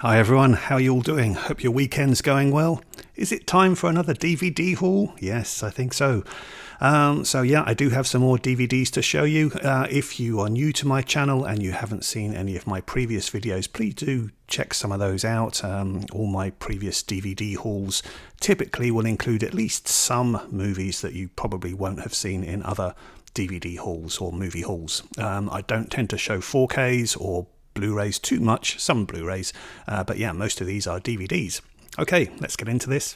Hi everyone, how are you all doing? Hope your weekend's going well. Is it time for another DVD haul? Yes, I think so. I do have some more DVDs to show you. If you are new to my channel and you haven't seen any of my previous videos, please do check some of those out. All my previous DVD hauls typically will include at least some movies that you probably won't have seen in other DVD hauls or movie hauls. I don't tend to show 4Ks or Blu-rays too much, some Blu-rays, but yeah, most of these are DVDs. Okay, let's get into this.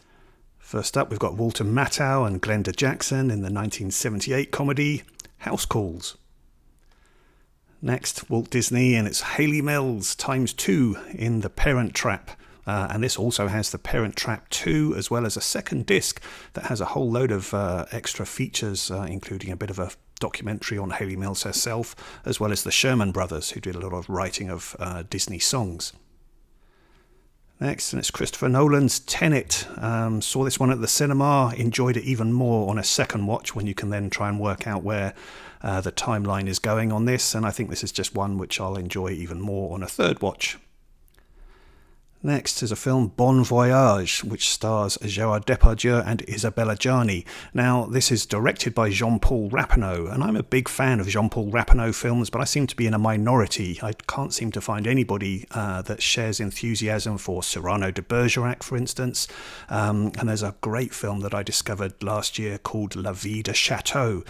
First up, we've got Walter Matthau and Glenda Jackson in the 1978 comedy House Calls. Next, Walt Disney and it's Hayley Mills ×2 in The Parent Trap. And this also has The Parent Trap 2, as well as a second disc that has a whole load of extra features, including a bit of a documentary on Hayley Mills herself, as well as the Sherman Brothers, who did a lot of writing of Disney songs. Next, and it's Christopher Nolan's Tenet. Saw this one at the cinema, enjoyed it even more on a second watch when you can then try and work out where the timeline is going on this, and I think this is just one which I'll enjoy even more on a third watch. Next is a film Bon Voyage, which stars Gerard Depardieu and Isabella Gianni. Now, this is directed by Jean-Paul Rappeneau, and I'm a big fan of Jean-Paul Rappeneau films, but I seem to be in a minority. I can't seem to find anybody that shares enthusiasm for Cyrano de Bergerac, for instance. And there's a great film that I discovered last year called La Vie de Chateau,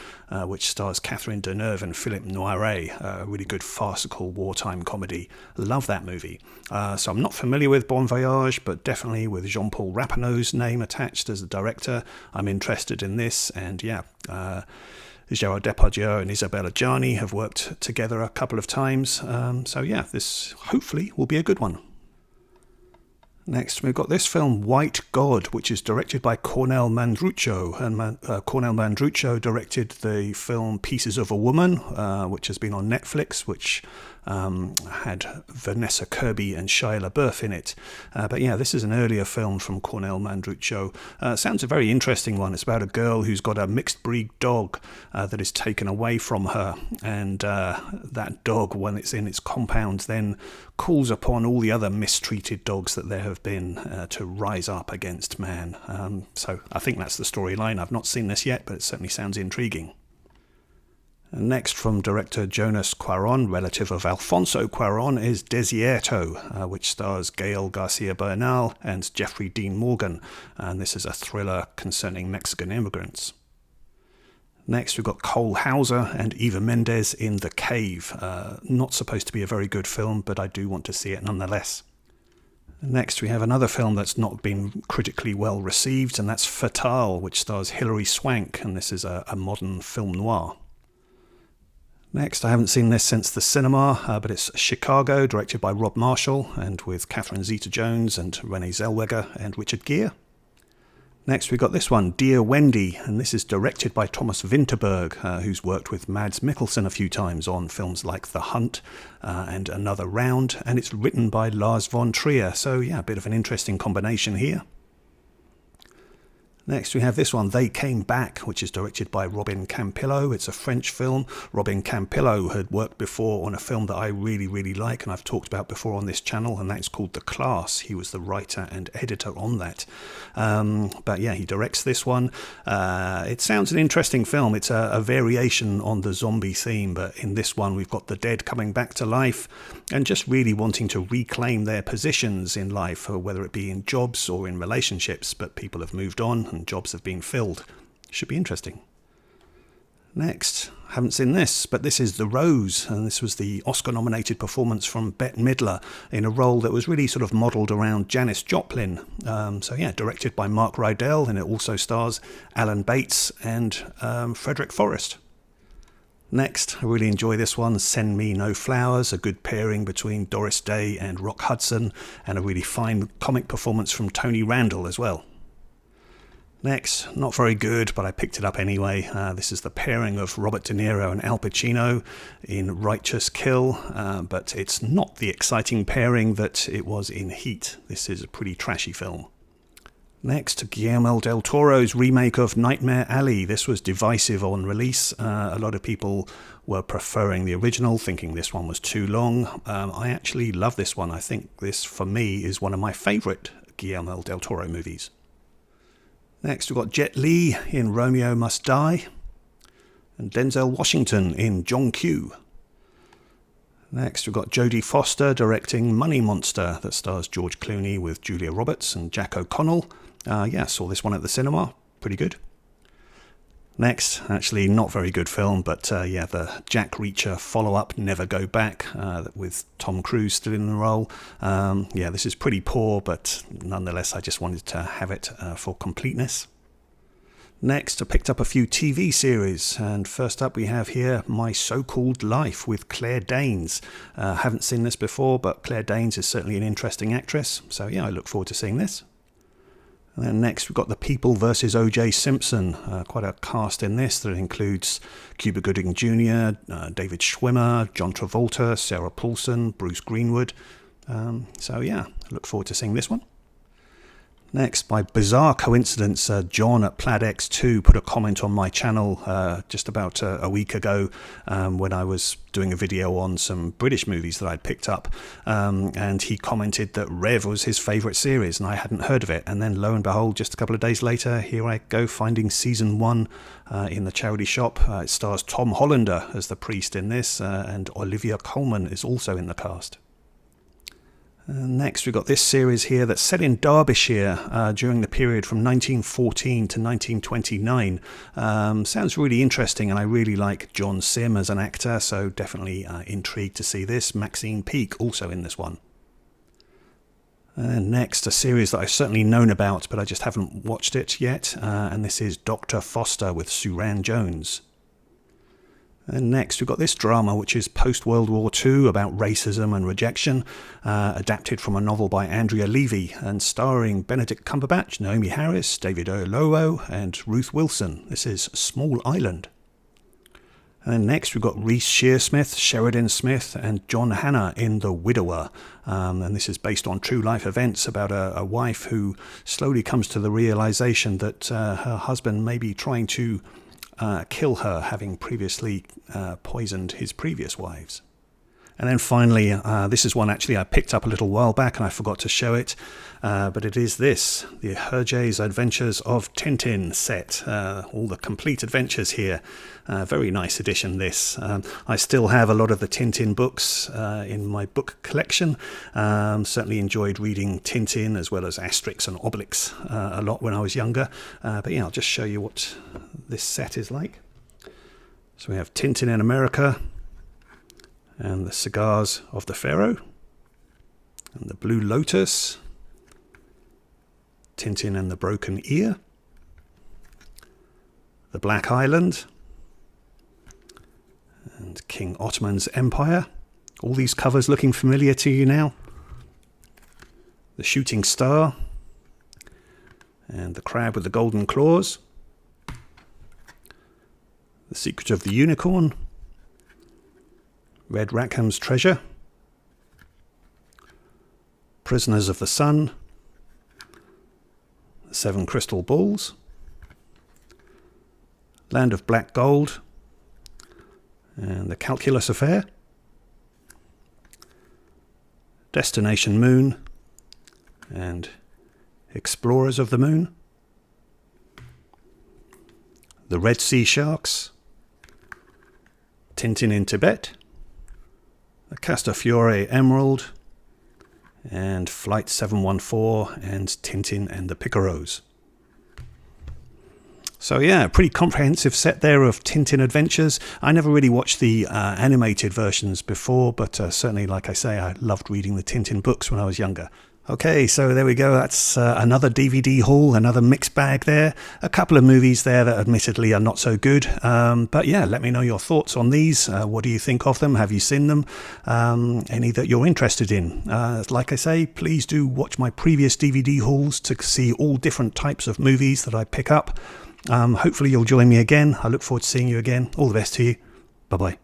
which stars Catherine Deneuve and Philippe Noiret, a really good farcical wartime comedy. Love that movie. So I'm not familiar with Bon Voyage, but definitely with Jean-Paul Rappeneau's name attached as the director, I'm interested in this. And yeah, Gerard Depardieu and Isabella Gianni have worked together a couple of times. So yeah, this hopefully will be a good one. Next, we've got this film, White God, which is directed by Cornel Mandruccio. And Cornel Mandruccio directed the film Pieces of a Woman, which has been on Netflix, which had Vanessa Kirby and Shia LaBeouf in it. But yeah, this is an earlier film from Cornel Mandruccio. Sounds a very interesting one. It's about a girl who's got a mixed breed dog that is taken away from her. And that dog, when it's in its compound, then calls upon all the other mistreated dogs that there have been to rise up against man. So I think that's the storyline. I've not seen this yet, but it certainly sounds intriguing. And next, from director Jonas Cuarón, relative of Alfonso Cuarón, is Desierto, which stars Gael Garcia Bernal and Jeffrey Dean Morgan. And this is a thriller concerning Mexican immigrants. Next, we've got Cole Hauser and Eva Mendes in The Cave. Not supposed to be a very good film, but I do want to see it nonetheless. Next, we have another film that's not been critically well received, and that's Fatale, which stars Hilary Swank, and this is a modern film noir. Next, I haven't seen this since the cinema, but it's Chicago, directed by Rob Marshall, and with Catherine Zeta-Jones and Renee Zellweger and Richard Gere. Next, we've got this one, Dear Wendy, and this is directed by Thomas Vinterberg, who's worked with Mads Mikkelsen a few times on films like The Hunt and Another Round, and it's written by Lars von Trier, so yeah, a bit of an interesting combination here. Next, we have this one, They Came Back, which is directed by Robin Campillo. It's a French film. Robin Campillo had worked before on a film that I really, really like, and I've talked about before on this channel, and that's called The Class. He was the writer and editor on that. But yeah, he directs this one. It sounds an interesting film. It's a variation on the zombie theme, but in this one, we've got the dead coming back to life and just really wanting to reclaim their positions in life, whether it be in jobs or in relationships, but people have moved on and jobs have been filled. Should be interesting. Next, haven't seen this, but this is The Rose, and this was the Oscar-nominated performance from Bette Midler in a role that was really sort of modelled around Janis Joplin. So yeah, directed by Mark Rydell, and it also stars Alan Bates and Frederick Forrest. Next, I really enjoy this one, Send Me No Flowers, a good pairing between Doris Day and Rock Hudson, and a really fine comic performance from Tony Randall as well. Next, not very good, but I picked it up anyway. This is the pairing of Robert De Niro and Al Pacino in Righteous Kill, but it's not the exciting pairing that it was in Heat. This is a pretty trashy film. Next, Guillermo del Toro's remake of Nightmare Alley. This was divisive on release. A lot of people were preferring the original, thinking this one was too long. I actually love this one. I think this, for me, is one of my favourite Guillermo del Toro movies. Next, we've got Jet Li in Romeo Must Die, and Denzel Washington in John Q. Next, we've got Jodie Foster directing Money Monster, that stars George Clooney with Julia Roberts and Jack O'Connell. Saw this one at the cinema. Pretty good. Next, actually not very good film, but the Jack Reacher follow-up, Never Go Back, with Tom Cruise still in the role. This is pretty poor, but nonetheless, I just wanted to have it for completeness. Next, I picked up a few TV series, and first up we have here My So-Called Life with Claire Danes. Haven't seen this before, but Claire Danes is certainly an interesting actress, so I look forward to seeing this. And then next we've got The People vs. O.J. Simpson, quite a cast in this that includes Cuba Gooding Jr., David Schwimmer, John Travolta, Sarah Paulson, Bruce Greenwood. Look forward to seeing this one. Next, by bizarre coincidence, John at PlaidX2 put a comment on my channel just about a week ago when I was doing a video on some British movies that I'd picked up, and he commented that Rev was his favourite series, and I hadn't heard of it. And then lo and behold, just a couple of days later, here I go finding season 1 in the charity shop. It stars Tom Hollander as the priest in this, and Olivia Colman is also in the cast. Next, we've got this series here that's set in Derbyshire during the period from 1914 to 1929. Sounds really interesting, and I really like John Sim as an actor, so definitely intrigued to see this. Maxine Peake also in this one. And next, a series that I've certainly known about, but I just haven't watched it yet, and this is Dr. Foster with Suran Jones. And next we've got this drama, which is post-World War II, about racism and rejection, adapted from a novel by Andrea Levy and starring Benedict Cumberbatch, Naomi Harris, David Oyelowo and Ruth Wilson. This is Small Island. And then next we've got Reece Shearsmith, Sheridan Smith and John Hannah in The Widower. And this is based on true life events about a wife who slowly comes to the realization that her husband may be trying to kill her, having previously poisoned his previous wives. And then finally, this is one actually I picked up a little while back and I forgot to show it, but it is this, the Hergé's Adventures of Tintin set, all the complete adventures here. Very nice edition, this. I still have a lot of the Tintin books in my book collection. Certainly enjoyed reading Tintin as well as Asterix and Obelix a lot when I was younger. I'll just show you what this set is like. So we have Tintin in America, and the Cigars of the Pharaoh, and the Blue Lotus, Tintin and the Broken Ear, the Black Island, and King Ottoman's Empire. All these covers looking familiar to you now. The Shooting Star, and the Crab with the Golden Claws, the Secret of the Unicorn, Red Rackham's Treasure, Prisoners of the Sun, The Seven Crystal Balls, Land of Black Gold, and The Calculus Affair, Destination Moon, and Explorers of the Moon, The Red Sea Sharks, Tintin in Tibet, the Castafiore Emerald, and Flight 714, and Tintin and the Picaros. So yeah, pretty comprehensive set there of Tintin adventures. I never really watched the animated versions before, but certainly, like I say, I loved reading the Tintin books when I was younger. Okay, so there we go. That's another DVD haul, another mixed bag there. A couple of movies there that admittedly are not so good. But yeah, let me know your thoughts on these. What do you think of them? Have you seen them? Any that you're interested in? Like I say, please do watch my previous DVD hauls to see all different types of movies that I pick up. Hopefully you'll join me again. I look forward to seeing you again. All the best to you. Bye-bye.